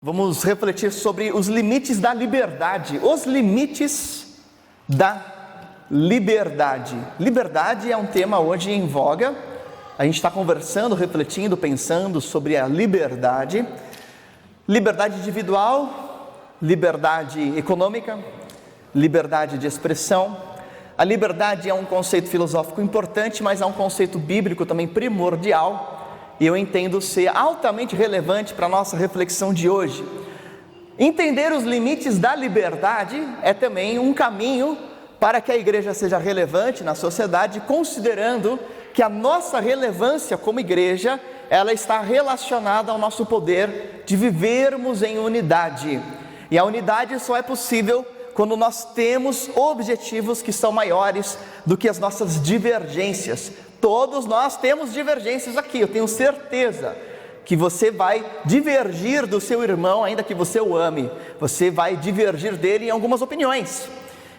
Vamos refletir sobre os limites da liberdade. Os limites da liberdade. Liberdade é um tema hoje em voga. A gente está conversando, refletindo, pensando sobre a liberdade. Liberdade individual, liberdade econômica, liberdade de expressão. A liberdade é um conceito filosófico importante, mas é um conceito bíblico também primordial. E eu entendo ser altamente relevante para a nossa reflexão de hoje. Entender os limites da liberdade é também um caminho para que a igreja seja relevante na sociedade, considerando que a nossa relevância como igreja, ela está relacionada ao nosso poder de vivermos em unidade. E a unidade só é possível quando nós temos objetivos que são maiores do que as nossas divergências. Todos nós temos divergências aqui, eu tenho certeza que você vai divergir do seu irmão, ainda que você o ame. Você vai divergir dele em algumas opiniões,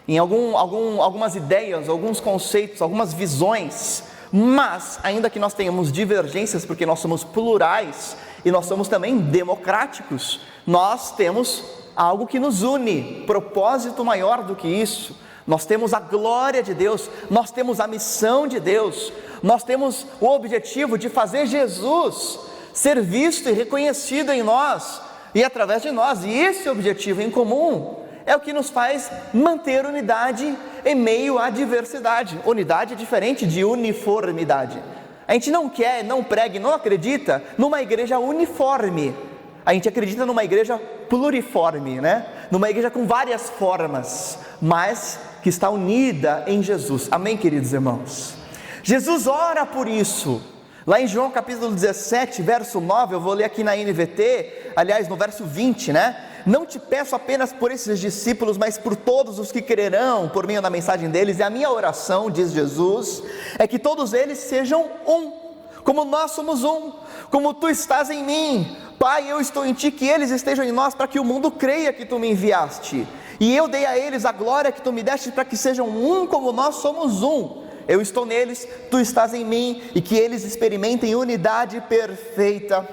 em algumas ideias, alguns conceitos, algumas visões. Mas, ainda que nós tenhamos divergências, porque nós somos plurais e nós somos também democráticos, nós temos algo que nos une, propósito maior do que isso. Nós temos a glória de Deus, nós temos a missão de Deus, nós temos o objetivo de fazer Jesus ser visto e reconhecido em nós e através de nós. E esse objetivo em comum é o que nos faz manter unidade em meio à diversidade. Unidade é diferente de uniformidade. A gente não quer, não prega e não acredita numa igreja uniforme. A gente acredita numa igreja pluriforme, né? Numa igreja com várias formas, mas que está unida em Jesus. Amém, queridos irmãos? Jesus ora por isso. Lá em João capítulo 17, verso 9, eu vou ler aqui na NVT, aliás no verso 20, né? Não te peço apenas por esses discípulos, mas por todos os que crerão por meio da mensagem deles. E a minha oração, diz Jesus, é que todos eles sejam um, como nós somos um, como tu estás em mim. Pai, eu estou em ti, que eles estejam em nós, para que o mundo creia que tu me enviaste. E eu dei a eles a glória que tu me deste, para que sejam um como nós somos um. Eu estou neles, tu estás em mim, e que eles experimentem unidade perfeita,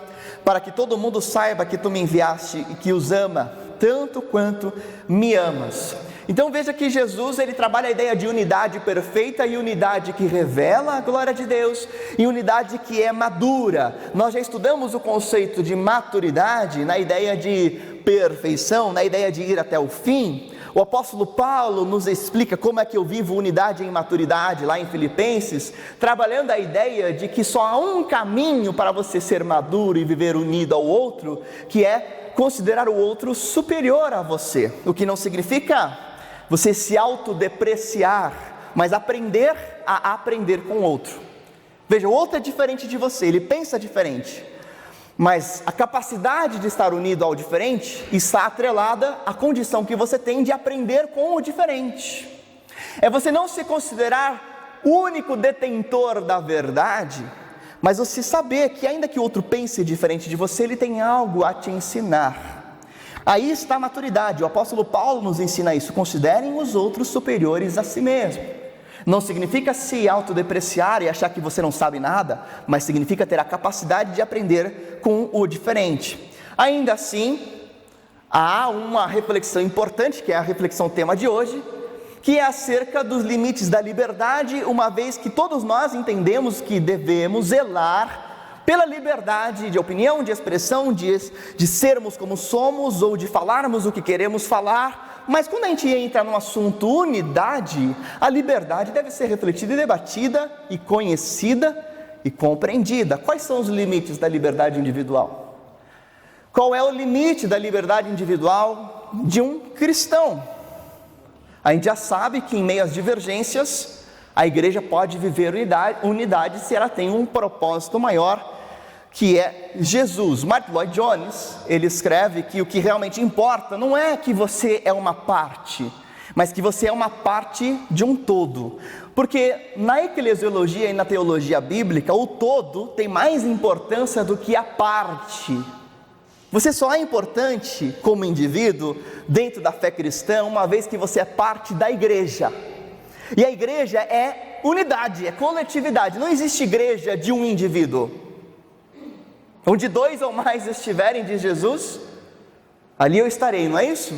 para que todo mundo saiba que tu me enviaste e que os ama, tanto quanto me amas. Então veja que Jesus, ele trabalha a ideia de unidade perfeita e unidade que revela a glória de Deus e unidade que é madura. Nós já estudamos o conceito de maturidade na ideia de perfeição, na ideia de ir até o fim. O apóstolo Paulo nos explica como é que eu vivo unidade em maturidade lá em Filipenses, trabalhando a ideia de que só há um caminho para você ser maduro e viver unido ao outro, que é considerar o outro superior a você, o que não significa você se autodepreciar, mas aprender a aprender com o outro. Veja, o outro é diferente de você, ele pensa diferente, mas a capacidade de estar unido ao diferente está atrelada à condição que você tem de aprender com o diferente. É você não se considerar o único detentor da verdade, mas você saber que ainda que o outro pense diferente de você, ele tem algo a te ensinar. Aí está a maturidade. O apóstolo Paulo nos ensina isso: considerem os outros superiores a si mesmo. Não significa se autodepreciar e achar que você não sabe nada, mas significa ter a capacidade de aprender com o diferente. Ainda assim, há uma reflexão importante, que é a reflexão tema de hoje, que é acerca dos limites da liberdade, uma vez que todos nós entendemos que devemos zelar pela liberdade de opinião, de expressão, de sermos como somos, ou de falarmos o que queremos falar. Mas quando a gente entra no assunto unidade, a liberdade deve ser refletida e debatida, e conhecida e compreendida. Quais são os limites da liberdade individual? Qual é o limite da liberdade individual de um cristão? A gente já sabe que em meio às divergências, a igreja pode viver unidade se ela tem um propósito maior, que é Jesus. Martyn Lloyd-Jones, ele escreve que o que realmente importa não é que você é uma parte, mas que você é uma parte de um todo. Porque na eclesiologia e na teologia bíblica, o todo tem mais importância do que a parte. Você só é importante como indivíduo dentro da fé cristã, uma vez que você é parte da igreja. E a igreja é unidade, é coletividade. Não existe igreja de um indivíduo. Onde dois ou mais estiverem, diz Jesus, ali eu estarei, não é isso?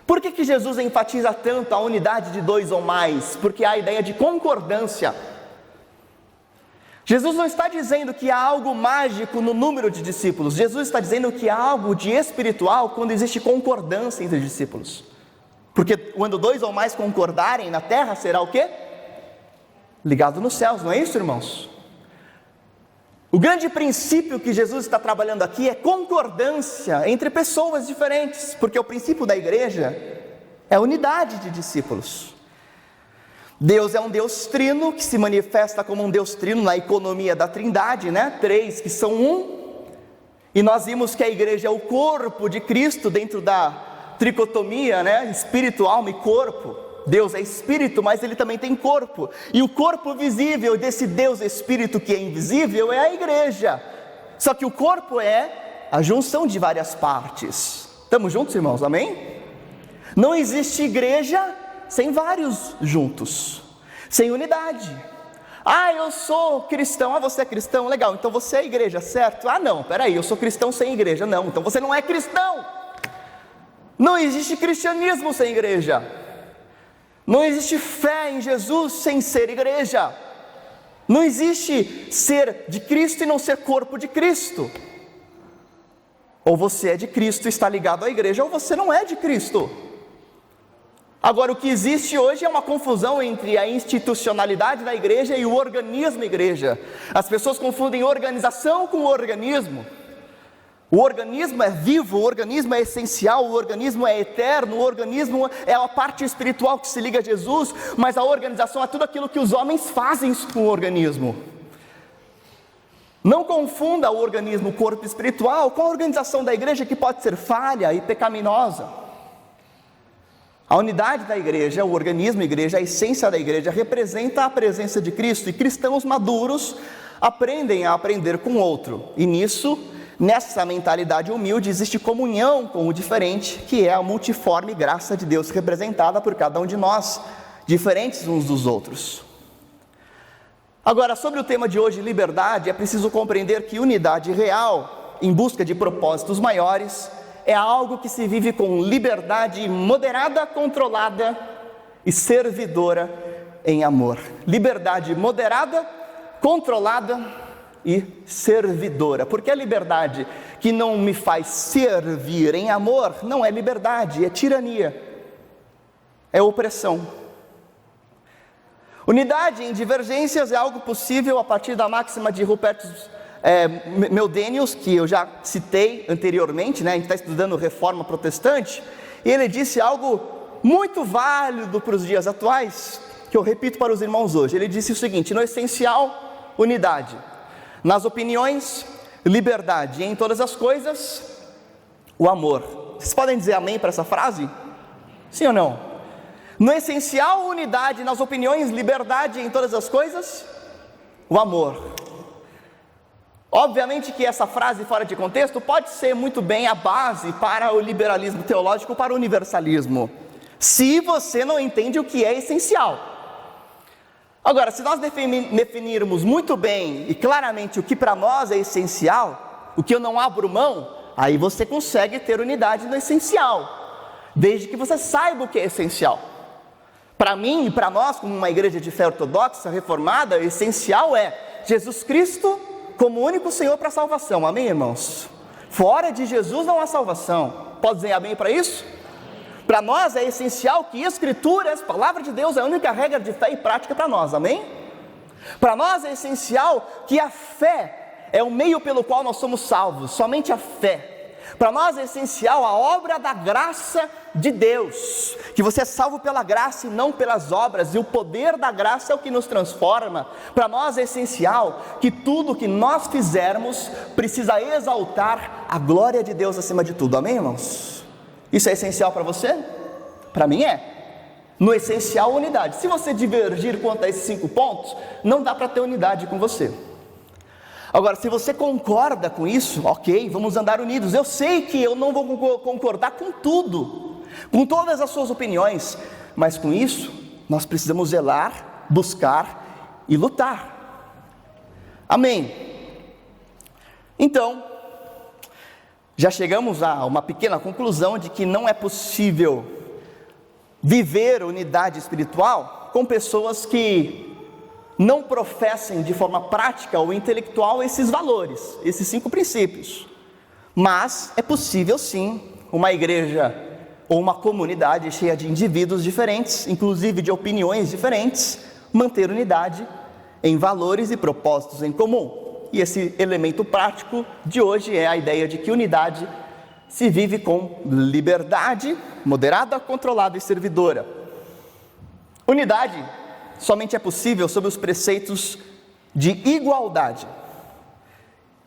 Por que Jesus enfatiza tanto a unidade de 2 ou mais? Porque há a ideia de concordância. Jesus não está dizendo que há algo mágico no número de discípulos. Jesus está dizendo que há algo de espiritual quando existe concordância entre os discípulos. Porque quando 2 ou mais concordarem na terra, será o quê? Ligado nos céus, não é isso, irmãos? O grande princípio que Jesus está trabalhando aqui é concordância entre pessoas diferentes. Porque o princípio da igreja é a unidade de discípulos. Deus é um Deus trino, que se manifesta como um Deus trino na economia da trindade, né? 3 que são um, e nós vimos que a igreja é o corpo de Cristo dentro da tricotomia, né? Espírito, alma e corpo. Deus é espírito, mas ele também tem corpo, e o corpo visível desse Deus espírito que é invisível é a igreja, só que o corpo é a junção de várias partes. Estamos juntos, irmãos? Amém? Não existe igreja sem vários juntos, sem unidade. Eu sou cristão. Você é cristão? Legal, então você é igreja, certo? Não, peraí, eu sou cristão sem igreja. Não, então você não é cristão. Não existe cristianismo sem igreja. Não existe fé em Jesus sem ser igreja. Não existe ser de Cristo e não ser corpo de Cristo. Ou você é de Cristo e está ligado à igreja, ou você não é de Cristo. Agora, o que existe hoje é uma confusão entre a institucionalidade da igreja e o organismo igreja. As pessoas confundem organização com organismo. O organismo é vivo, o organismo é essencial, o organismo é eterno, o organismo é a parte espiritual que se liga a Jesus, mas a organização é tudo aquilo que os homens fazem com o organismo. Não confunda o organismo, o corpo espiritual, com a organização da igreja, que pode ser falha e pecaminosa. A unidade da igreja, o organismo igreja, a essência da igreja, representa a presença de Cristo, e cristãos maduros aprendem a aprender com o outro, e nessa mentalidade humilde, existe comunhão com o diferente, que é a multiforme graça de Deus representada por cada um de nós, diferentes uns dos outros. Agora, sobre o tema de hoje, liberdade, é preciso compreender que unidade real, em busca de propósitos maiores, é algo que se vive com liberdade moderada, controlada e servidora em amor. Liberdade moderada, controlada e servidora. Porque a liberdade que não me faz servir em amor não é liberdade, é tirania, é opressão. Unidade em divergências é algo possível a partir da máxima de Rupertus Meldenius, que eu já citei anteriormente, né? A gente está estudando Reforma Protestante, e ele disse algo muito válido para os dias atuais, que eu repito para os irmãos hoje. Ele disse o seguinte: no essencial, unidade; nas opiniões, liberdade; e em todas as coisas, o amor. Vocês podem dizer amém para essa frase? Sim ou não? No essencial, unidade; nas opiniões, liberdade; e em todas as coisas, o amor. Obviamente que essa frase fora de contexto pode ser muito bem a base para o liberalismo teológico, para o universalismo, se você não entende o que é essencial. Agora, se nós definirmos muito bem e claramente o que para nós é essencial, o que eu não abro mão, aí você consegue ter unidade no essencial, desde que você saiba o que é essencial. Para mim e para nós, como uma igreja de fé ortodoxa, reformada, o essencial é Jesus Cristo como único Senhor para a salvação. Amém, irmãos? Fora de Jesus não há salvação. Pode dizer amém para isso? Para nós é essencial que Escrituras, Palavra de Deus, é a única regra de fé e prática para nós. Amém? Para nós é essencial que a fé é o meio pelo qual nós somos salvos, somente a fé. Para nós é essencial a obra da graça de Deus, que você é salvo pela graça e não pelas obras, e o poder da graça é o que nos transforma. Para nós é essencial que tudo que nós fizermos precisa exaltar a glória de Deus acima de tudo. Amém, irmãos? Isso é essencial para você? Para mim é. No essencial, unidade. Se você divergir quanto a esses 5 pontos, não dá para ter unidade com você. Agora, se você concorda com isso, ok, vamos andar unidos. Eu sei que eu não vou concordar com tudo, com todas as suas opiniões, mas com isso, nós precisamos zelar, buscar e lutar. Amém? Então, já chegamos a uma pequena conclusão de que não é possível viver unidade espiritual com pessoas que não professem de forma prática ou intelectual esses valores, esses 5 princípios. Mas é possível sim uma igreja ou uma comunidade cheia de indivíduos diferentes, inclusive de opiniões diferentes, manter unidade em valores e propósitos em comum. E esse elemento prático de hoje é a ideia de que unidade se vive com liberdade, moderada, controlada e servidora. Unidade somente é possível sob os preceitos de igualdade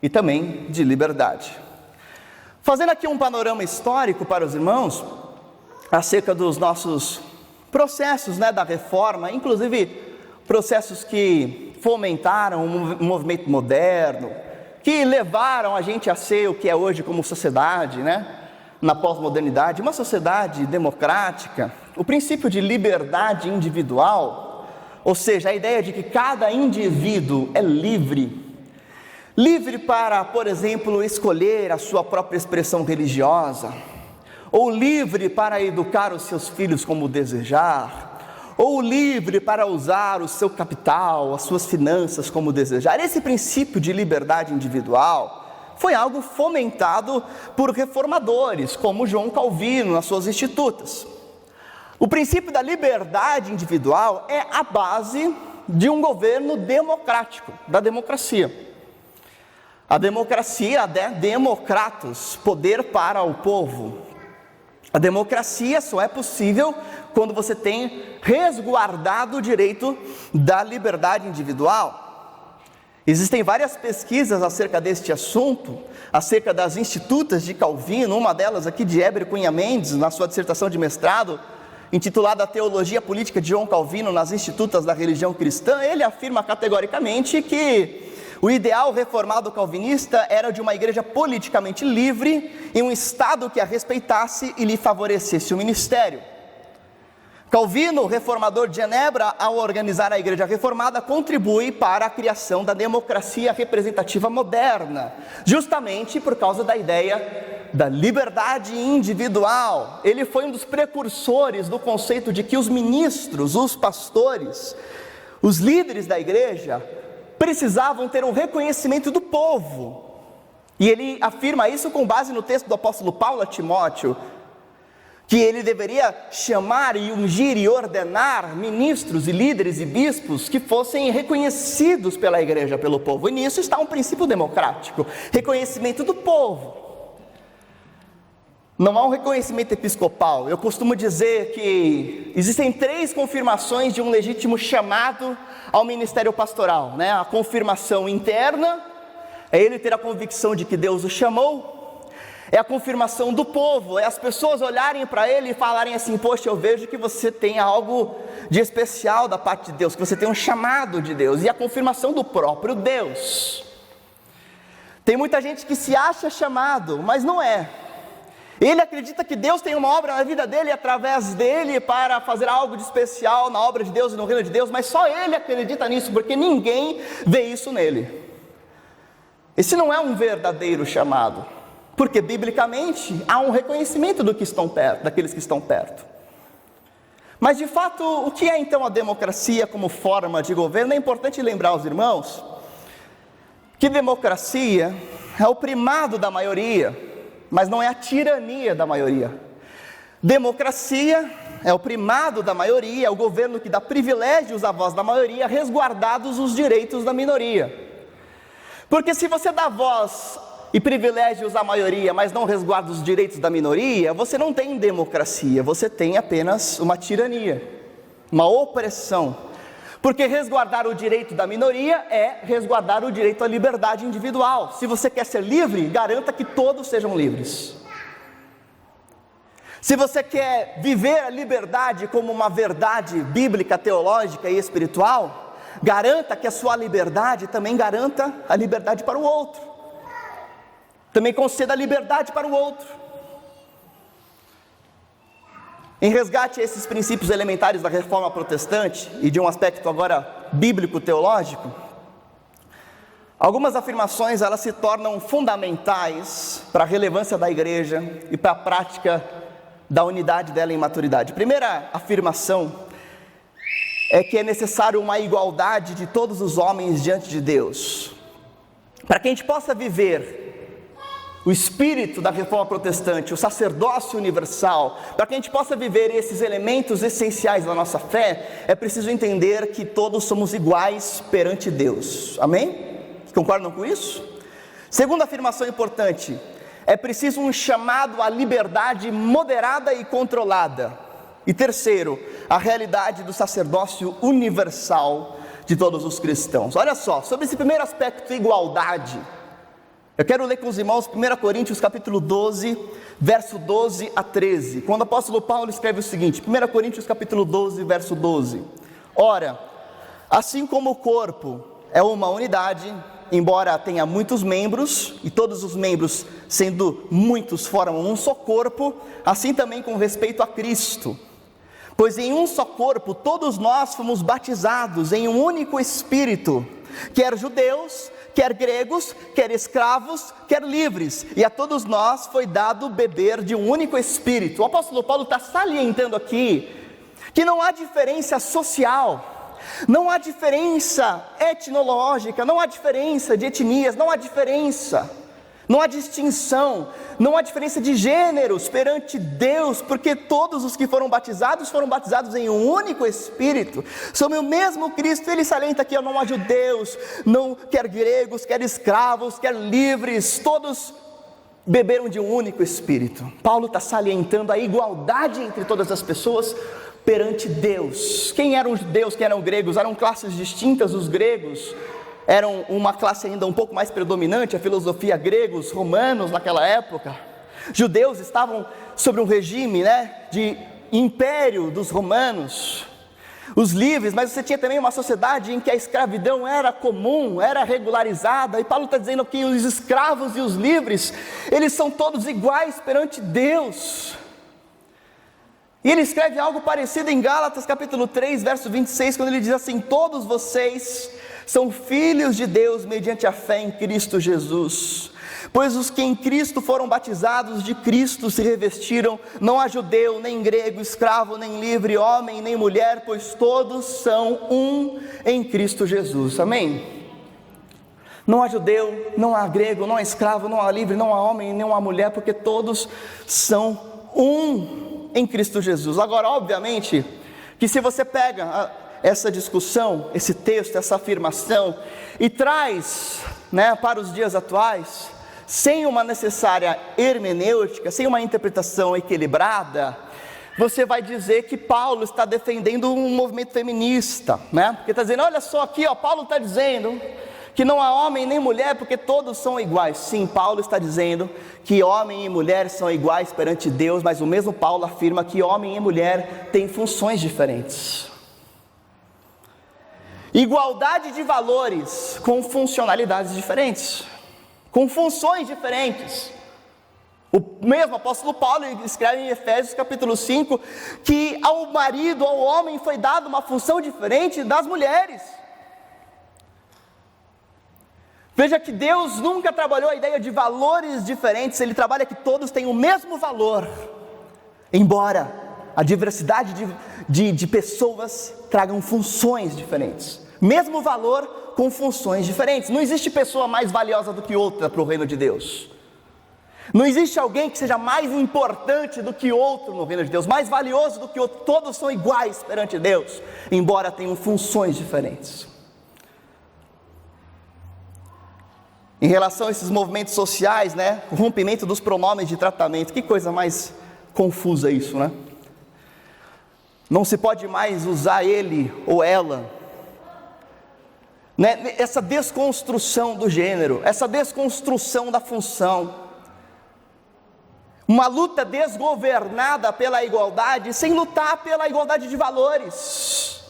e também de liberdade. Fazendo aqui um panorama histórico para os irmãos, acerca dos nossos processos, da reforma, inclusive processos que fomentaram um movimento moderno, que levaram a gente a ser o que é hoje como sociedade, na pós-modernidade, uma sociedade democrática. O princípio de liberdade individual, ou seja, a ideia de que cada indivíduo é livre para, por exemplo, escolher a sua própria expressão religiosa, ou livre para educar os seus filhos como desejar, ou livre para usar o seu capital, as suas finanças como desejar. Esse princípio de liberdade individual foi algo fomentado por reformadores, como João Calvino, nas suas Institutas. O princípio da liberdade individual é a base de um governo democrático, da democracia. A democracia, democratos, poder para o povo. A democracia só é possível quando você tem resguardado o direito da liberdade individual. Existem várias pesquisas acerca deste assunto, acerca das Institutas de Calvino, uma delas aqui de Heber Cunha Mendes, na sua dissertação de mestrado, intitulada Teologia Política de João Calvino nas Institutas da Religião Cristã. Ele afirma categoricamente que o ideal reformado calvinista era de uma igreja politicamente livre, em um Estado que a respeitasse e lhe favorecesse o ministério. Calvino, reformador de Genebra, ao organizar a igreja reformada, contribui para a criação da democracia representativa moderna, justamente por causa da ideia da liberdade individual. Ele foi um dos precursores do conceito de que os ministros, os pastores, os líderes da igreja precisavam ter um reconhecimento do povo. E ele afirma isso com base no texto do apóstolo Paulo a Timóteo, que ele deveria chamar e ungir e ordenar ministros e líderes e bispos que fossem reconhecidos pela igreja, pelo povo. E nisso está um princípio democrático, reconhecimento do povo. Não há um reconhecimento episcopal. Eu costumo dizer que existem 3 confirmações de um legítimo chamado ao ministério pastoral, A confirmação interna, é ele ter a convicção de que Deus o chamou. É a confirmação do povo, é as pessoas olharem para ele e falarem assim: poxa, eu vejo que você tem algo de especial da parte de Deus, que você tem um chamado de Deus. E a confirmação do próprio Deus. Tem muita gente que se acha chamado, mas não é. Ele acredita que Deus tem uma obra na vida dele, através dele, para fazer algo de especial na obra de Deus e no reino de Deus, mas só ele acredita nisso, porque ninguém vê isso nele. Esse não é um verdadeiro chamado, porque biblicamente há um reconhecimento do que estão perto, daqueles que estão perto. Mas de fato, o que é então a democracia como forma de governo? É importante lembrar aos irmãos que democracia é o primado da maioria, mas não é a tirania da maioria. Democracia é o primado da maioria, é o governo que dá privilégios à voz da maioria, resguardados os direitos da minoria. Porque se você dá voz e privilégios à maioria, mas não resguarda os direitos da minoria, você não tem democracia, você tem apenas uma tirania, uma opressão. Porque resguardar o direito da minoria é resguardar o direito à liberdade individual. Se você quer ser livre, garanta que todos sejam livres. Se você quer viver a liberdade como uma verdade bíblica, teológica e espiritual, garanta que a sua liberdade também garanta a liberdade para o outro. Também conceda a liberdade para o outro. Em resgate a esses princípios elementares da reforma protestante, e de um aspecto agora bíblico-teológico, Algumas afirmações, elas se tornam fundamentais para a relevância da igreja e para a prática da unidade dela em maturidade. Primeira afirmação é que é necessário uma igualdade de todos os homens diante de Deus. Para que a gente possa viver o espírito da reforma protestante, o sacerdócio universal, para que a gente possa viver esses elementos essenciais da nossa fé, é preciso entender que todos somos iguais perante Deus. Amém? Concordam com isso? Segunda afirmação importante: é preciso um chamado à liberdade moderada e controlada. E terceiro, a realidade do sacerdócio universal de todos os cristãos. Olha só, sobre esse primeiro aspecto, igualdade, eu quero ler com os irmãos 1 Coríntios capítulo 12, verso 12 a 13, quando o apóstolo Paulo escreve o seguinte, 1 Coríntios capítulo 12, verso 12: Ora, assim como o corpo é uma unidade, embora tenha muitos membros, e todos os membros, sendo muitos, formam um só corpo, assim também com respeito a Cristo. Pois em um só corpo todos nós fomos batizados em um único Espírito, quer judeus, quer gregos, quer escravos, quer livres, e a todos nós foi dado beber de um único Espírito. O apóstolo Paulo está salientando aqui que não há diferença social, não há diferença etnológica, não há diferença de etnias, não há diferença, não há distinção, não há diferença de gêneros perante Deus, porque todos os que foram batizados em um único Espírito, sob o mesmo Cristo. Ele salienta aqui, não há judeus, não quer gregos, quer escravos, quer livres, todos beberam de um único Espírito. Paulo está salientando a igualdade entre todas as pessoas perante Deus. Quem eram os judeus, quem eram gregos? Eram classes distintas. Os gregos eram uma classe ainda um pouco mais predominante, a filosofia gregos, romanos naquela época. Judeus estavam sobre um regime, de império dos romanos. Os livres, mas você tinha também uma sociedade em que a escravidão era comum, era regularizada, e Paulo está dizendo que os escravos e os livres, eles são todos iguais perante Deus. E ele escreve algo parecido em Gálatas capítulo 3, verso 26, quando ele diz assim: todos vocês são filhos de Deus mediante a fé em Cristo Jesus, pois os que em Cristo foram batizados de Cristo se revestiram, não há judeu, nem grego, escravo, nem livre, homem, nem mulher, pois todos são um em Cristo Jesus. Amém? Não há judeu, não há grego, não há escravo, não há livre, não há homem, nem há mulher, porque todos são um em Cristo Jesus. Agora, obviamente, que se você pega essa discussão, esse texto, essa afirmação, e traz, para os dias atuais, sem uma necessária hermenêutica, sem uma interpretação equilibrada, você vai dizer que Paulo está defendendo um movimento feminista, porque está dizendo, olha só aqui, Paulo está dizendo que não há homem nem mulher, porque todos são iguais. Sim, Paulo está dizendo que homem e mulher são iguais perante Deus, mas o mesmo Paulo afirma que homem e mulher têm funções diferentes. Igualdade de valores com funcionalidades diferentes, com funções diferentes. O mesmo apóstolo Paulo escreve em Efésios capítulo 5 que ao marido, ao homem foi dada uma função diferente das mulheres. Veja que Deus nunca trabalhou a ideia de valores diferentes, Ele trabalha que todos têm o mesmo valor, embora a diversidade de pessoas tragam funções diferentes, mesmo valor com funções diferentes. Não existe pessoa mais valiosa do que outra para o reino de Deus. Não existe alguém que seja mais importante do que outro no reino de Deus, mais valioso do que outro. Todos são iguais perante Deus, embora tenham funções diferentes. Em relação a esses movimentos sociais, o rompimento dos pronomes de tratamento, que coisa mais confusa isso, Não se pode mais usar ele ou ela, Essa desconstrução do gênero, essa desconstrução da função, uma luta desgovernada pela igualdade, sem lutar pela igualdade de valores.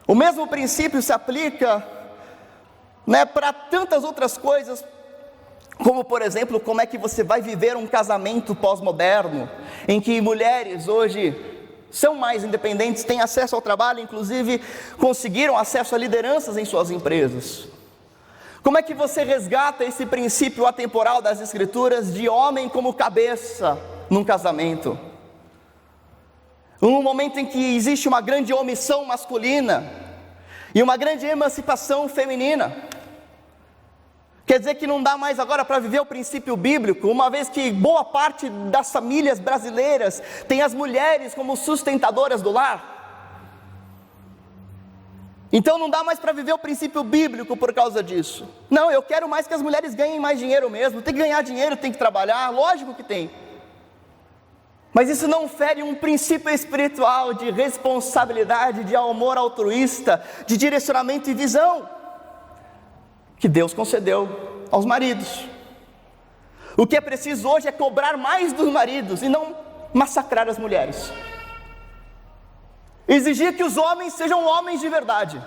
O mesmo princípio se aplica para tantas outras coisas, como por exemplo, como é que você vai viver um casamento pós-moderno, em que mulheres hoje são mais independentes, têm acesso ao trabalho, inclusive conseguiram acesso a lideranças em suas empresas. Como é que você resgata esse princípio atemporal das Escrituras de homem como cabeça num casamento? Um momento em que existe uma grande omissão masculina e uma grande emancipação feminina. Quer dizer que não dá mais agora para viver o princípio bíblico, uma vez que boa parte das famílias brasileiras tem as mulheres como sustentadoras do lar. Então não dá mais para viver o princípio bíblico por causa disso. Não, eu quero mais que as mulheres ganhem mais dinheiro mesmo. Tem que ganhar dinheiro, tem que trabalhar, lógico que tem. Mas isso não fere um princípio espiritual de responsabilidade, de amor altruísta, de direcionamento e visão que Deus concedeu aos maridos. O que é preciso hoje é cobrar mais dos maridos e não massacrar as mulheres. Exigir que os homens sejam homens de verdade.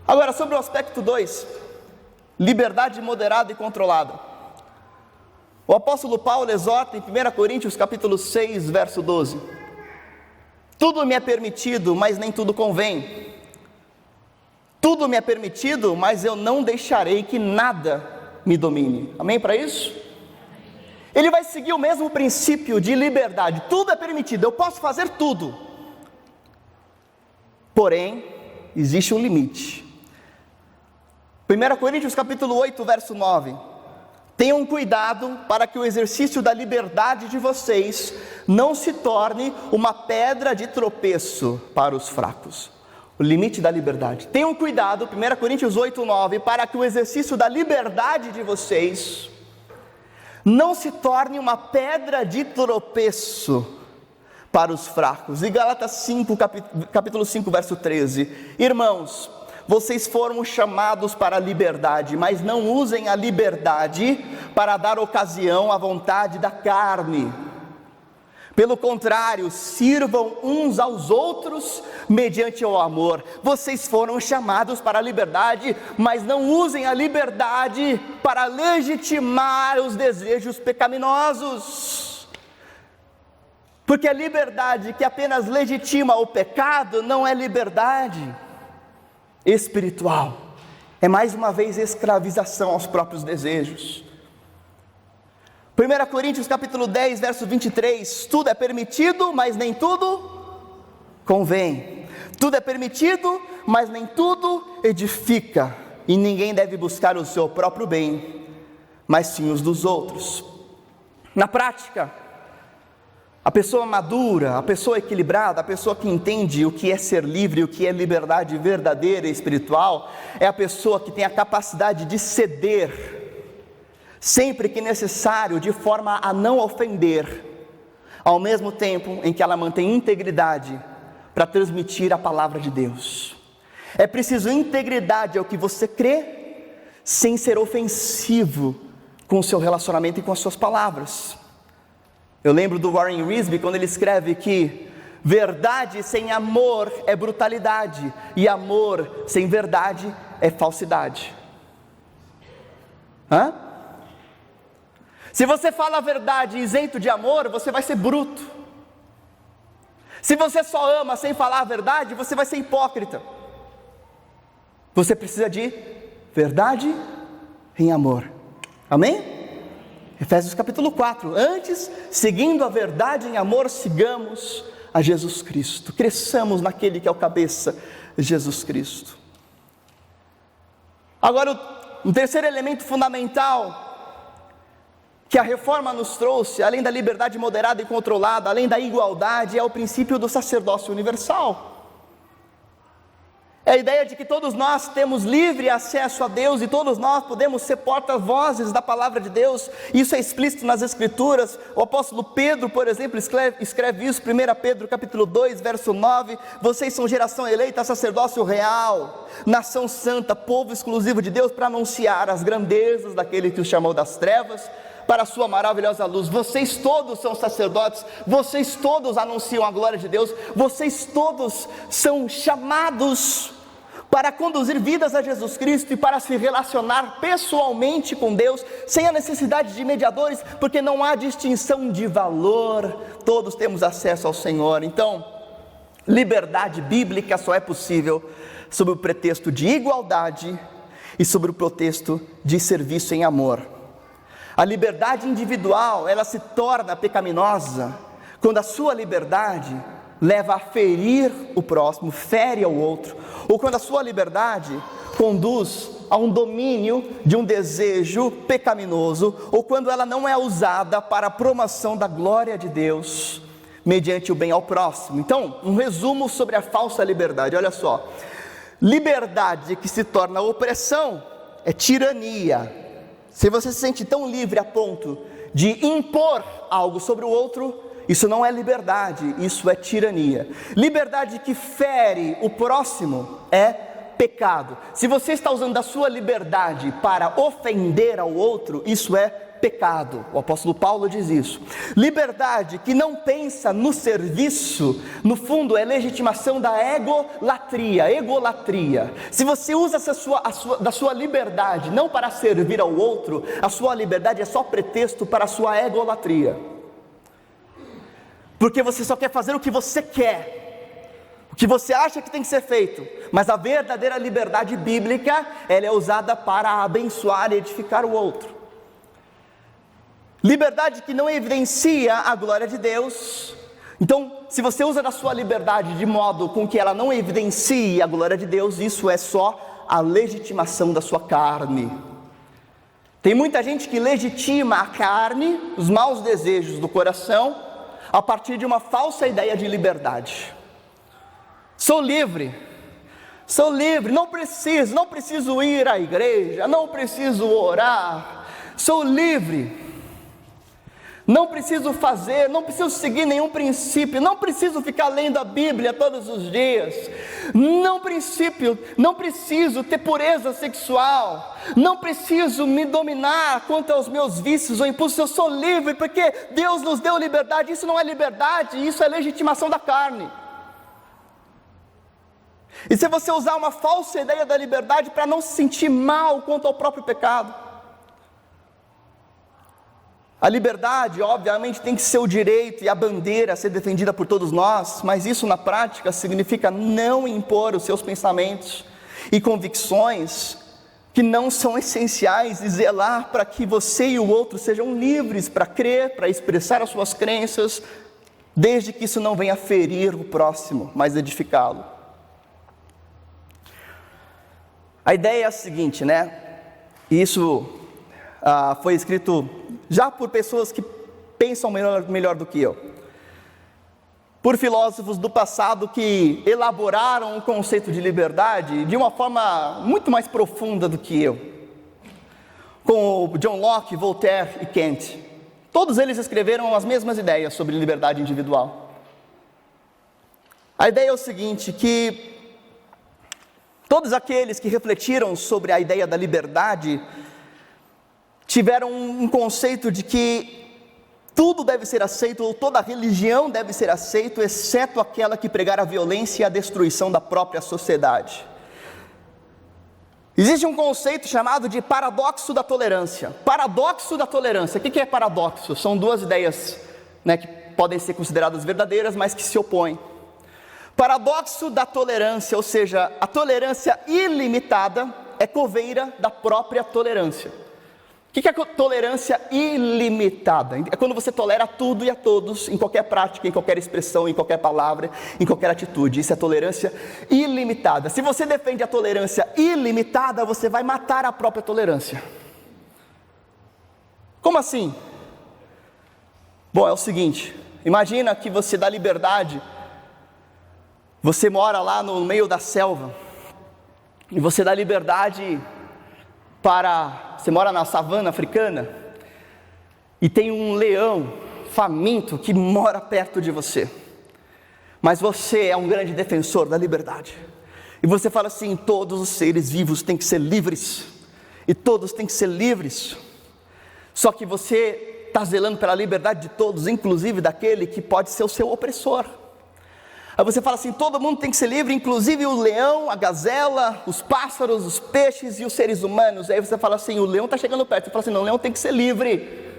Agora, sobre o aspecto 2, liberdade moderada e controlada. O apóstolo Paulo exorta em 1 Coríntios capítulo 6, verso 12. Tudo me é permitido, mas nem tudo convém. Tudo me é permitido, mas eu não deixarei que nada me domine. Amém para isso? Ele vai seguir o mesmo princípio de liberdade. Tudo é permitido, eu posso fazer tudo. Porém, existe um limite. 1 Coríntios capítulo 8, verso 9. Tenham cuidado para que o exercício da liberdade de vocês não se torne uma pedra de tropeço para os fracos. O limite da liberdade. Tenham cuidado, 1 Coríntios 8, 9, para que o exercício da liberdade de vocês não se torne uma pedra de tropeço para os fracos. E Gálatas 5, capítulo 5, verso 13. Irmãos, vocês foram chamados para a liberdade, mas não usem a liberdade para dar ocasião à vontade da carne. Pelo contrário, sirvam uns aos outros mediante o amor. Vocês foram chamados para a liberdade, mas não usem a liberdade para legitimar os desejos pecaminosos. Porque a liberdade que apenas legitima o pecado não é liberdade espiritual. É mais uma vez escravização aos próprios desejos. 1 Coríntios capítulo 10, verso 23, tudo é permitido, mas nem tudo convém. Tudo é permitido, mas nem tudo edifica. E ninguém deve buscar o seu próprio bem, mas sim os dos outros. Na prática, a pessoa madura, a pessoa equilibrada, a pessoa que entende o que é ser livre, o que é liberdade verdadeira e espiritual, é a pessoa que tem a capacidade de ceder sempre que necessário, de forma a não ofender, ao mesmo tempo em que ela mantém integridade para transmitir a palavra de Deus. É preciso integridade ao que você crê, sem ser ofensivo com o seu relacionamento e com as suas palavras. Eu lembro do Warren Wiersbe quando ele escreve que verdade sem amor é brutalidade, e amor sem verdade é falsidade. Se você fala a verdade isento de amor, você vai ser bruto. Se você só ama sem falar a verdade, você vai ser hipócrita. Você precisa de verdade em amor. Amém? Efésios capítulo 4. Antes, seguindo a verdade em amor, sigamos a Jesus Cristo. Cresçamos naquele que é o cabeça, Jesus Cristo. Agora, um terceiro elemento fundamental que a reforma nos trouxe, além da liberdade moderada e controlada, além da igualdade, é o princípio do sacerdócio universal. É a ideia de que todos nós temos livre acesso a Deus e todos nós podemos ser porta-vozes da palavra de Deus. Isso é explícito nas Escrituras. O apóstolo Pedro, por exemplo, escreve isso, 1 Pedro capítulo 2, verso 9. Vocês são geração eleita, sacerdócio real, nação santa, povo exclusivo de Deus, para anunciar as grandezas daquele que os chamou das trevas para a sua maravilhosa luz. Vocês todos são sacerdotes, vocês todos anunciam a glória de Deus, vocês todos são chamados para conduzir vidas a Jesus Cristo e para se relacionar pessoalmente com Deus, sem a necessidade de mediadores, porque não há distinção de valor, todos temos acesso ao Senhor. Então, liberdade bíblica só é possível sob o pretexto de igualdade e sob o pretexto de serviço em amor. A liberdade individual, ela se torna pecaminosa quando a sua liberdade leva a ferir o próximo, fere ao outro, ou quando a sua liberdade conduz a um domínio de um desejo pecaminoso, ou quando ela não é usada para a promoção da glória de Deus, mediante o bem ao próximo. Então, um resumo sobre a falsa liberdade, olha só: liberdade que se torna opressão é tirania. Se você se sente tão livre a ponto de impor algo sobre o outro, isso não é liberdade, isso é tirania. Liberdade que fere o próximo é pecado. Se você está usando a sua liberdade para ofender ao outro, isso é pecado. O apóstolo Paulo diz isso. Liberdade que não pensa no serviço, no fundo é legitimação da egolatria. Se você usa da sua liberdade não para servir ao outro, a sua liberdade é só pretexto para a sua egolatria. Porque você só quer fazer o que você quer, o que você acha que tem que ser feito, mas a verdadeira liberdade bíblica, ela é usada para abençoar e edificar o outro. Liberdade que não evidencia a glória de Deus. Então, se você usa da sua liberdade de modo com que ela não evidencie a glória de Deus, isso é só a legitimação da sua carne. Tem muita gente que legitima a carne, os maus desejos do coração, a partir de uma falsa ideia de liberdade. Sou livre, não preciso ir à igreja, não preciso orar, sou livre, não preciso seguir nenhum princípio, não preciso ficar lendo a Bíblia todos os dias, não preciso ter pureza sexual, não preciso me dominar quanto aos meus vícios ou impulsos, eu sou livre porque Deus nos deu liberdade. Isso não é liberdade, isso é legitimação da carne. E se você usar uma falsa ideia da liberdade para não se sentir mal quanto ao próprio pecado, a liberdade, obviamente, tem que ser o direito e a bandeira a ser defendida por todos nós, mas isso na prática significa não impor os seus pensamentos e convicções que não são essenciais e zelar para que você e o outro sejam livres para crer, para expressar as suas crenças, desde que isso não venha ferir o próximo, mas edificá-lo. A ideia é a seguinte, né? Isso foi escrito já por pessoas que pensam melhor do que eu, por filósofos do passado que elaboraram o conceito de liberdade de uma forma muito mais profunda do que eu, como John Locke, Voltaire e Kant. Todos eles escreveram as mesmas ideias sobre liberdade individual. A ideia é o seguinte, que todos aqueles que refletiram sobre a ideia da liberdade tiveram um conceito de que tudo deve ser aceito, ou toda religião deve ser aceita, exceto aquela que pregar a violência e a destruição da própria sociedade. Existe um conceito chamado de paradoxo da tolerância. Paradoxo da tolerância. O que é paradoxo? São duas ideias, né, que podem ser consideradas verdadeiras, mas que se opõem. Paradoxo da tolerância, ou seja, a tolerância ilimitada é coveira da própria tolerância. O que é tolerância ilimitada? É quando você tolera tudo e a todos, em qualquer prática, em qualquer expressão, em qualquer palavra, em qualquer atitude. Isso é tolerância ilimitada. Se você defende a tolerância ilimitada, você vai matar a própria tolerância. Como assim? Bom, é o seguinte, imagina que você dá liberdade, você mora lá no meio da selva, e você dá liberdade você mora na savana africana, e tem um leão faminto que mora perto de você, mas você é um grande defensor da liberdade, e você fala assim: todos os seres vivos têm que ser livres, e todos têm que ser livres, só que você está zelando pela liberdade de todos, inclusive daquele que pode ser o seu opressor. Aí você fala assim, todo mundo tem que ser livre, inclusive o leão, a gazela, os pássaros, os peixes e os seres humanos. Aí você fala assim, o leão está chegando perto. Você fala assim, não, o leão tem que ser livre.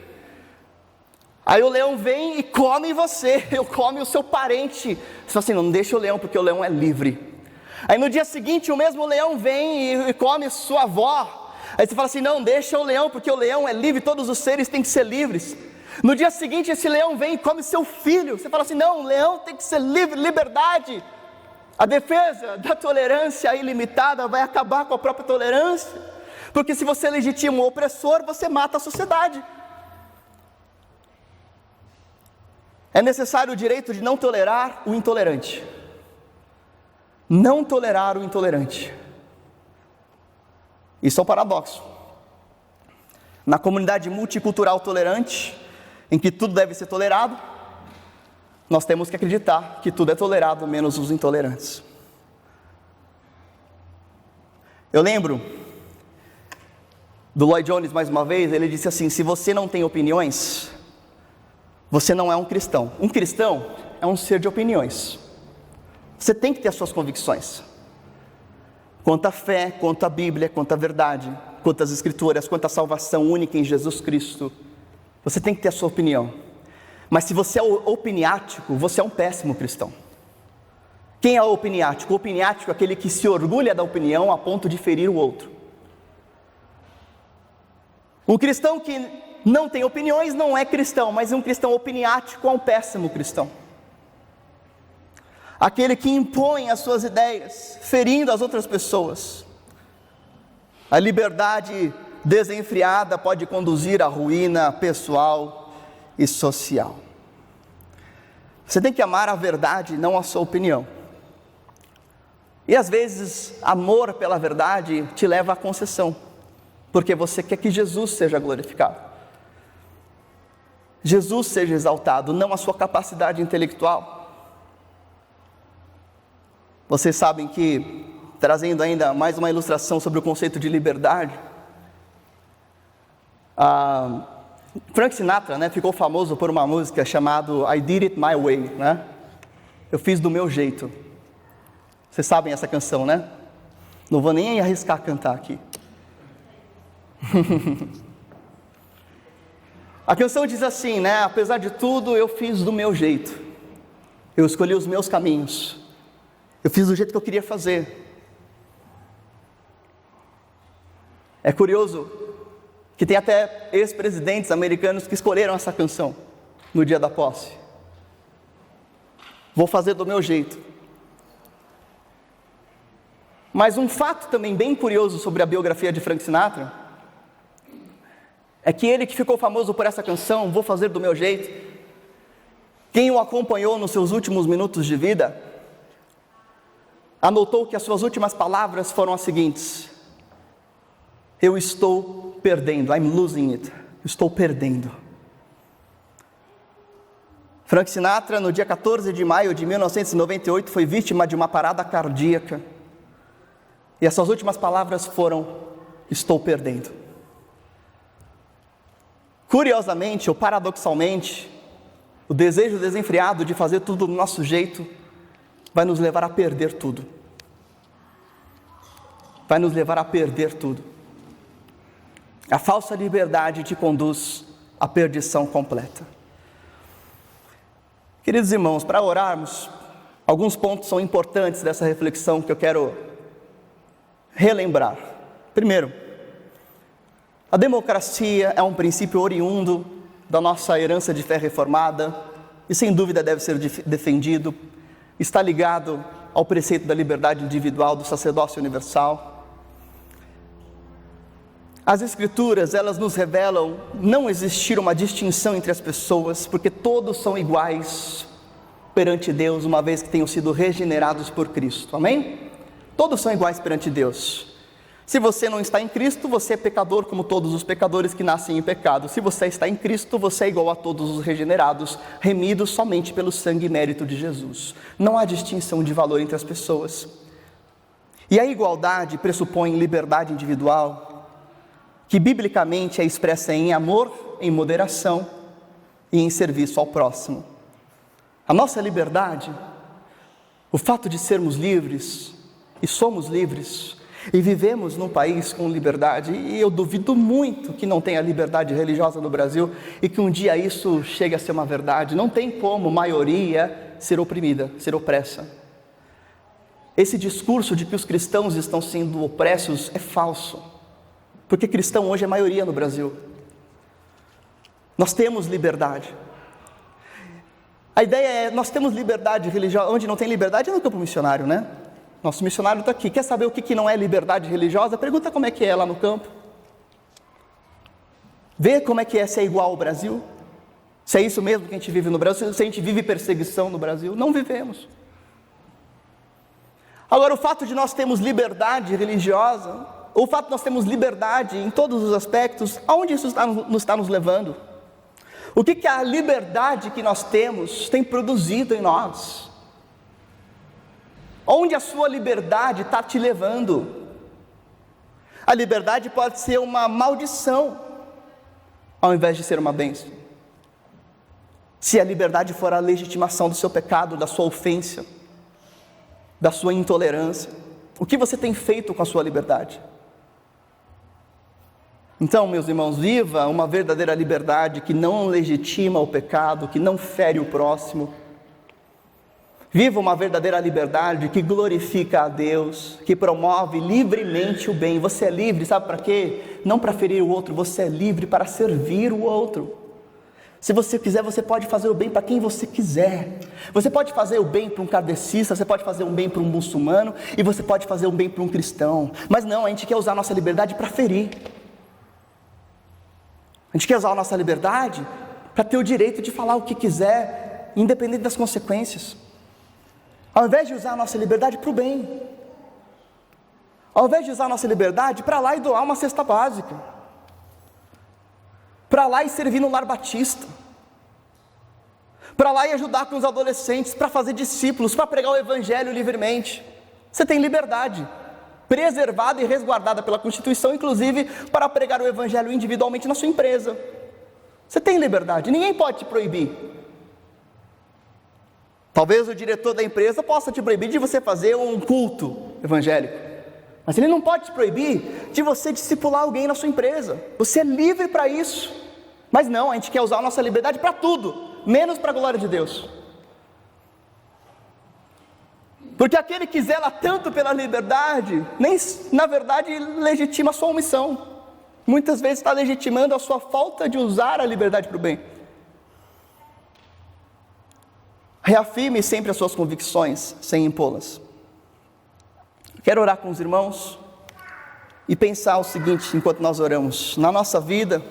Aí o leão vem e come você, come o seu parente. Você fala assim, não deixa o leão, porque o leão é livre. Aí no dia seguinte o mesmo leão vem e come sua avó. Aí você fala assim, não, deixa o leão, porque o leão é livre, todos os seres têm que ser livres. No dia seguinte esse leão vem e come seu filho. Você fala assim, não, o leão tem que ser livre, liberdade. A defesa da tolerância ilimitada vai acabar com a própria tolerância. Porque se você legitima o opressor, você mata a sociedade. É necessário o direito de não tolerar o intolerante. Não tolerar o intolerante. Isso é um paradoxo. Na comunidade multicultural tolerante, em que tudo deve ser tolerado, nós temos que acreditar que tudo é tolerado, menos os intolerantes. Eu lembro do Lloyd Jones, mais uma vez, ele disse assim, se você não tem opiniões, você não é um cristão. Um cristão é um ser de opiniões. Você tem que ter as suas convicções. Quanto à fé, quanto à Bíblia, quanto à verdade, quanto às Escrituras, quanto à salvação única em Jesus Cristo. Você tem que ter a sua opinião. Mas se você é opiniático, você é um péssimo cristão. Quem é o opiniático? O opiniático é aquele que se orgulha da opinião a ponto de ferir o outro. Um cristão que não tem opiniões não é cristão, mas um cristão opiniático é um péssimo cristão. Aquele que impõe as suas ideias, ferindo as outras pessoas. A liberdade desenfreada pode conduzir à ruína pessoal e social. Você tem que amar a verdade, não a sua opinião. E às vezes, amor pela verdade te leva à concessão, porque você quer que Jesus seja glorificado. Jesus seja exaltado, não a sua capacidade intelectual. Vocês sabem que, trazendo ainda mais uma ilustração sobre o conceito de liberdade, Frank Sinatra, ficou famoso por uma música chamada I Did It My Way, Eu fiz do meu jeito. Vocês sabem essa canção, Não vou nem arriscar cantar aqui. A canção diz assim, apesar de tudo eu fiz do meu jeito. Eu escolhi os meus caminhos. Eu fiz do jeito que eu queria fazer. É curioso que tem até ex-presidentes americanos que escolheram essa canção no dia da posse. Vou fazer do meu jeito. Mas um fato também bem curioso sobre a biografia de Frank Sinatra é que ele que ficou famoso por essa canção, Vou fazer do meu jeito, quem o acompanhou nos seus últimos minutos de vida, anotou que as suas últimas palavras foram as seguintes: eu estou perdendo, I'm losing it, estou perdendo. Frank Sinatra, no dia 14 de maio de 1998, foi vítima de uma parada cardíaca, e as suas últimas palavras foram: estou perdendo. Curiosamente ou paradoxalmente, o desejo desenfreado de fazer tudo do nosso jeito vai nos levar a perder tudo. Vai nos levar a perder tudo. A falsa liberdade te conduz à perdição completa. Queridos irmãos, para orarmos, alguns pontos são importantes dessa reflexão que eu quero relembrar. Primeiro, a democracia é um princípio oriundo da nossa herança de fé reformada e sem dúvida deve ser defendido. Está ligado ao preceito da liberdade individual, do sacerdócio universal. As Escrituras, elas nos revelam não existir uma distinção entre as pessoas, porque todos são iguais perante Deus, uma vez que tenham sido regenerados por Cristo, amém? Todos são iguais perante Deus. Se você não está em Cristo, você é pecador como todos os pecadores que nascem em pecado. Se você está em Cristo, você é igual a todos os regenerados, remidos somente pelo sangue e mérito de Jesus. Não há distinção de valor entre as pessoas. E a igualdade pressupõe liberdade individual, que biblicamente é expressa em amor, em moderação e em serviço ao próximo. A nossa liberdade O fato de sermos livres, e somos livres, e vivemos num país com liberdade, e eu duvido muito que não tenha liberdade religiosa no Brasil, e que um dia isso chegue a ser uma verdade. Não tem como maioria ser oprimida, ser opressa. Esse discurso de que os cristãos estão sendo opressos é falso, porque cristão hoje é maioria no Brasil. Nós temos liberdade. A ideia é, nós temos liberdade religiosa. Onde não tem liberdade é no campo missionário, né? Nosso missionário está aqui. Quer saber o que não é liberdade religiosa? Pergunta como é que é lá no campo. Vê como é que é ser igual ao Brasil. Se é isso mesmo que a gente vive no Brasil. Se a gente vive perseguição no Brasil. Não vivemos. Agora, o fato de nós termos liberdade religiosa, o fato de nós termos liberdade em todos os aspectos, aonde isso está nos levando? O que a liberdade que nós temos tem produzido em nós? Onde a sua liberdade está te levando? A liberdade pode ser uma maldição, ao invés de ser uma bênção. Se a liberdade for a legitimação do seu pecado, da sua ofensa, da sua intolerância, o que você tem feito com a sua liberdade? Então, meus irmãos, viva uma verdadeira liberdade que não legitima o pecado, que não fere o próximo. Viva uma verdadeira liberdade que glorifica a Deus, que promove livremente o bem. Você é livre, sabe para quê? Não para ferir o outro, você é livre para servir o outro. Se você quiser, você pode fazer o bem para quem você quiser. Você pode fazer o bem para um kardecista, você pode fazer um bem para um muçulmano, e você pode fazer um bem para um cristão. Mas não, a gente quer usar a nossa liberdade para ferir. A gente quer usar a nossa liberdade para ter o direito de falar o que quiser, independente das consequências. Ao invés de usar a nossa liberdade para o bem. Ao invés de usar a nossa liberdade para lá e doar uma cesta básica. Para lá e servir no lar batista. Para lá e ajudar com os adolescentes, para fazer discípulos, para pregar o evangelho livremente. Você tem liberdade, preservada e resguardada pela Constituição, inclusive para pregar o evangelho individualmente na sua empresa. Você tem liberdade, ninguém pode te proibir. Talvez o diretor da empresa possa te proibir de você fazer um culto evangélico, mas ele não pode te proibir de você discipular alguém na sua empresa. Você é livre para isso. Mas não, a gente quer usar a nossa liberdade para tudo, menos para a glória de Deus. Porque aquele que zela tanto pela liberdade, nem na verdade legitima a sua omissão. Muitas vezes está legitimando a sua falta de usar a liberdade para o bem. Reafirme sempre as suas convicções, sem impô-las. Quero orar com os irmãos e pensar o seguinte, enquanto nós oramos. Na nossa vida,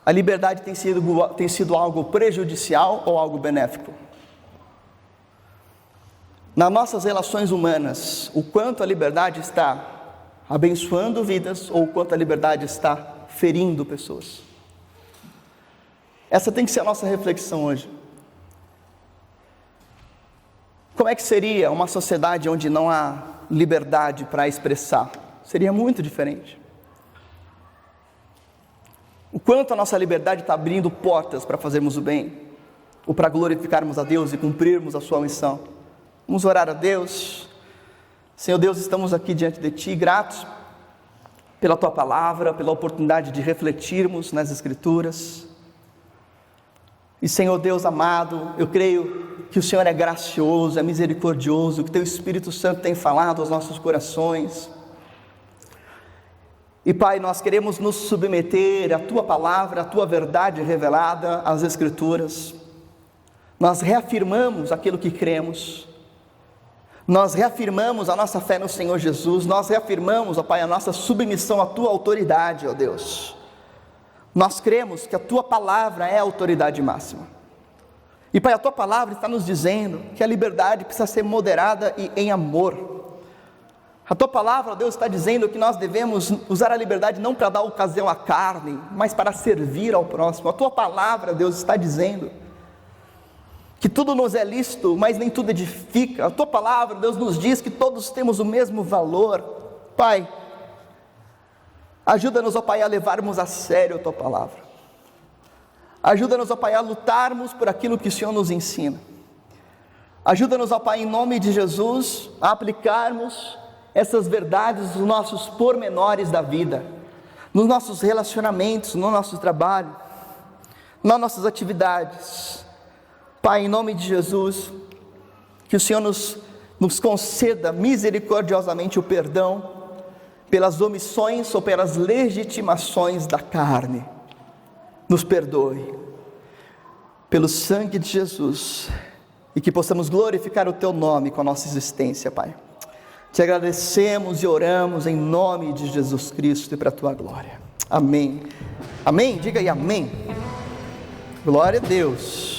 a liberdade tem sido algo prejudicial ou algo benéfico? Nas nossas relações humanas, o quanto a liberdade está abençoando vidas ou o quanto a liberdade está ferindo pessoas? Essa tem que ser a nossa reflexão hoje. Como é que seria uma sociedade onde não há liberdade para expressar? Seria muito diferente. O quanto a nossa liberdade está abrindo portas para fazermos o bem, ou para glorificarmos a Deus e cumprirmos a sua missão. Vamos orar a Deus. Senhor Deus, estamos aqui diante de Ti, gratos pela Tua palavra, pela oportunidade de refletirmos nas Escrituras. E Senhor Deus amado, eu creio que o Senhor é gracioso, é misericordioso, que Teu Espírito Santo tem falado aos nossos corações. E Pai, nós queremos nos submeter à Tua palavra, à Tua verdade revelada, às Escrituras. Nós reafirmamos aquilo que cremos. Nós reafirmamos a nossa fé no Senhor Jesus. Nós reafirmamos, ó Pai, a nossa submissão à Tua autoridade, ó Deus. Nós cremos que a Tua palavra é a autoridade máxima. E Pai, a Tua palavra está nos dizendo que a liberdade precisa ser moderada e em amor. A Tua palavra, ó Deus, está dizendo que nós devemos usar a liberdade não para dar ocasião à carne, mas para servir ao próximo. A Tua palavra, Deus, está dizendo que tudo nos é lícito, mas nem tudo edifica. A Tua palavra, Deus, nos diz que todos temos o mesmo valor. Pai, ajuda-nos, ó Pai, a levarmos a sério a Tua palavra. Ajuda-nos, ó Pai, a lutarmos por aquilo que o Senhor nos ensina. Ajuda-nos, ó Pai, em nome de Jesus, a aplicarmos essas verdades nos nossos pormenores da vida, nos nossos relacionamentos, no nosso trabalho, nas nossas atividades. Pai, em nome de Jesus, que o Senhor nos conceda misericordiosamente o perdão pelas omissões ou pelas legitimações da carne. Nos perdoe pelo sangue de Jesus, e que possamos glorificar o Teu nome com a nossa existência, Pai. Te agradecemos e oramos em nome de Jesus Cristo e para a Tua glória. Amém. Amém? Diga aí amém. Glória a Deus.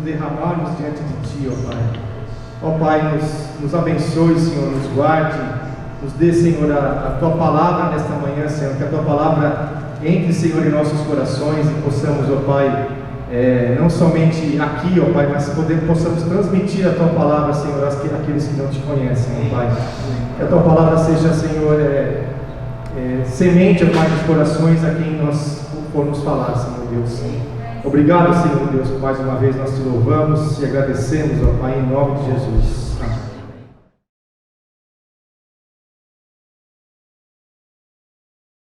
derramarmos diante de Ti, ó Pai. Ó Pai, nos abençoe, Senhor, nos guarde Nos dê, Senhor, a Tua palavra nesta manhã, Senhor, que a Tua palavra entre, Senhor, em nossos corações e possamos, ó Pai, não somente aqui, ó Pai, mas possamos transmitir a Tua palavra, Senhor, àqueles que não Te conhecem, ó Pai. Que a Tua palavra seja, Senhor, semente, ó Pai, nos corações a quem nós formos falar, Senhor Deus. Obrigado, Senhor Deus, por mais uma vez nós Te louvamos e agradecemos, ó Pai, em nome de Jesus.